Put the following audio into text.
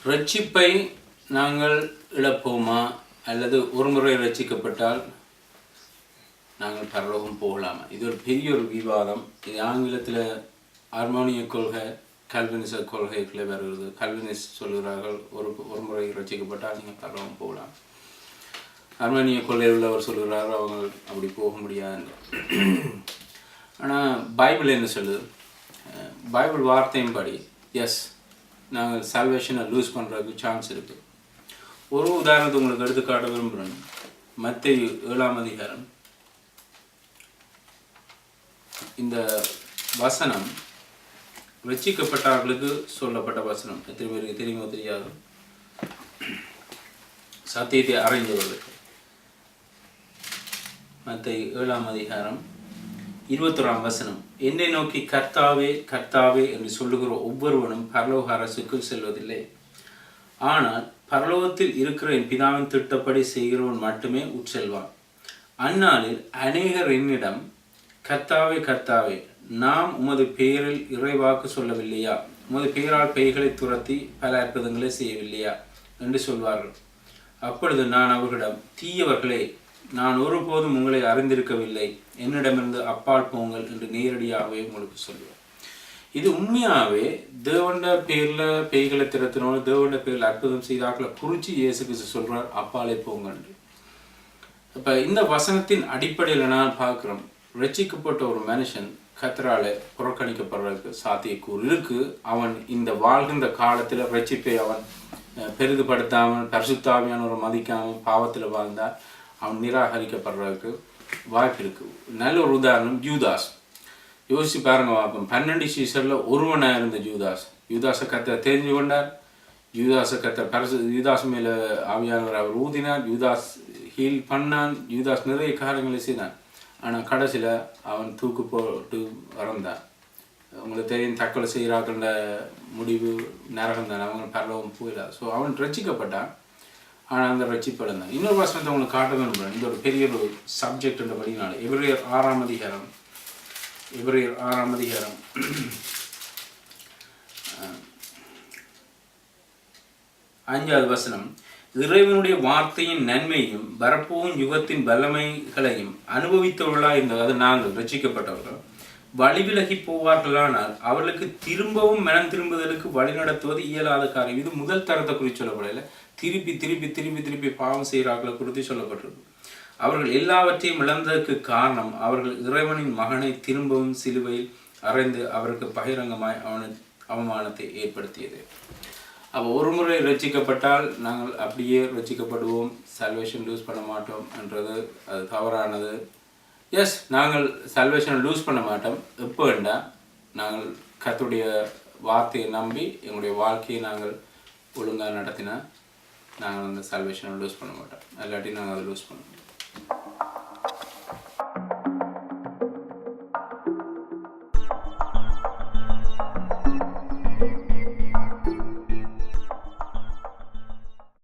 ரட்சிப்பை நாங்கள் இழப்போமா அல்லது ஒரு முறை ரட்சிக்கப்பட்டால் நாங்கள் பரலோகம் போகலாமா? இது ஒரு பெரிய ஒரு விவாதம். இது ஆங்கிலத்தில் ஹார்மோனிய கொள்கை, கல்வினிச கொள்கைகளை வருகிறது. கல்வினிஸ் சொல்கிறார்கள் ஒரு முறை ரட்சிக்கப்பட்டால் நீங்கள் பரலோகம் போகலாம். ஹார்மோனிய கொள்கை உள்ளவர் சொல்கிறார்கள் அவங்க அப்படி போக முடியாது. ஆனால் பைபிள் என்ன சொல்லுது? பைபிள் வார்த்தையும் படி எஸ், நாங்கள் சால்வேஷனை லூஸ் பண்ணுறதுக்கு சான்ஸ் இருக்குது. ஒரு உதாரணத்தை உங்களுக்கு எடுத்துக்காட்ட விரும்புகிறேன். மத்தேயு 7ஆம் அதிகாரம். இந்த வசனம் ரட்சிக்கப்பட்டவர்களுக்கு சொல்லப்பட்ட வசனம். எத்தனை பேருக்கு தெரியுமோ தெரியாது? சத்தியத்தை அறிந்தவர்களுக்கு. மத்தேயு 7ஆம் அதிகாரம் 21ஆம் வசனம். என்னை நோக்கி கர்த்தாவே கர்த்தாவே என்று சொல்லுகிற ஒவ்வொருவனும் பரலோக அரசுக்குள் செல்வதில்லை, ஆனால் பரலோகத்தில் இருக்கிற என் பிதாவின் திட்டப்படி செய்கிறவன் மட்டுமே உட்செல்வான். அந்நாளில் அநேகர் என்னிடம் கர்த்தாவே கர்த்தாவே, நாம் உமது பெயரில் இறைவாக்கு சொல்லவில்லையா? உமது பெயரால் பேய்களை துரத்தி பல அற்புதங்களை செய்யவில்லையா என்று சொல்வார்கள். அப்பொழுது நான் அவர்களிடம், தீயவர்களே, நான் ஒருபோதும் உங்களை அறிந்திருக்கவில்லை, என்னிடமிருந்து அப்பால் போங்கள் என்று நேரடியாகவே உங்களுக்கு சொல்லுவேன். இது உண்மையாகவே தேவண்ட பேரில் பேய்களை திறத்தினோடு தேவண்ட பேரில் அற்புதம் செய்தாக்களை குறித்து இயேசு கிறிஸ்து சொல்கிறார், அப்பாலே போங்கள். இப்போ இந்த வசனத்தின் அடிப்படையில் நான் பார்க்குறோம், ரட்சிக்கப்பட்ட ஒரு மனுஷன் கர்த்தரால புறக்கணிக்கப்படுறதுக்கு சாத்தியக்கூறு இருக்குது. அவன் இந்த வாழ்கின்ற காலத்தில் ரட்சிப்பை அவன் பெரிதுபடுத்தாமல் பரிசுத்தாவியான ஒரு மதிக்காமல் பாவத்தில் வாழ்ந்தால் அவன் நிராகரிக்கப்படுறதுக்கு வாய்ப்பு இருக்குது. நல்ல ஒரு உதாரணம் யூதாஸ். யோசிச்சு பாருங்க பார்ப்போம். 12 சீசரில் ஒருவனாக இருந்த யூதாஸை கர்த்தர் தெரிஞ்சு கொண்டார். யூதாஸை கர்த்தர் யூதாஸ் மேலே ஆவியானவர் அவர் ஊதினார். யூதாஸ் ஹீல் பண்ணான். யூதாஸ் நிறைய காரியங்களை செய்தான். ஆனால் கடைசியில் அவன் தூக்கு போட்டு இறந்தான். உங்களுக்கு தெரியும், தற்கொலை செய்கிறார்கள முடிவு நரகம் தான். அவங்க பரலோகம் போயிடாது. ஸோ அவன் ரட்சிக்கப்பட்டான், ஆனால் அந்த ரட்சிப்படம் தான். இன்னொரு வசனத்தை உங்களுக்கு காட்ட விரும்புகிறேன். இந்த ஒரு பெரிய ஒரு சப்ஜெக்ட்ன்றபடினால எபிரேயர் 6ஆம் அதிகாரம் 5வது வசனம். இறைவனுடைய வார்த்தையின் நன்மையும் வரப்போகும் யுகத்தின் வல்லமைகளையும் அனுபவித்தவர்களாக இருந்தது, அது நாங்கள் ரட்சிக்கப்பட்டவர்கள், வழிவிலகி போவார்களானால் அவர்களுக்கு திரும்பவும் மனம் திரும்புதலுக்கு வழி நடத்துவது இயலாத காரியம். இது முதல் தரத்தை குறித்து சொல்லப்படல, திருப்பி திருப்பி திருப்பி திருப்பி பாவம் செய்கிறார்களை குறித்து சொல்லப்பட்டிருக்கு. அவர்கள் எல்லாவற்றையும் இழந்ததற்கு காரணம் அவர்கள் இறைவனின் மகனை திரும்பவும் சிலுவையில் அறைந்து அவருக்கு பகிரங்கமாய் அவமானத்தை ஏற்படுத்தியது. அப்போ ஒரு முறை ரட்சிக்கப்பட்டால் நாங்கள் அப்படியே ரட்சிக்கப்படுவோம், சால்வேஷன் லூஸ் பண்ண மாட்டோம் என்றது அது தவறானது. எஸ், நாங்கள் சால்வேஷனை லூஸ் பண்ண மாட்டோம். எப்போ வேண்டாம் நாங்கள் கர்த்தருடைய வார்த்தையை நம்பி எங்களுடைய வாழ்க்கையை நாங்கள் ஒழுங்காக நடத்தினா நாங்கள் அந்த சால்வேஷனை லூஸ் பண்ண மாட்டோம். இல்லாட்டி நாங்கள் அதை லூஸ் பண்ணுவோம்.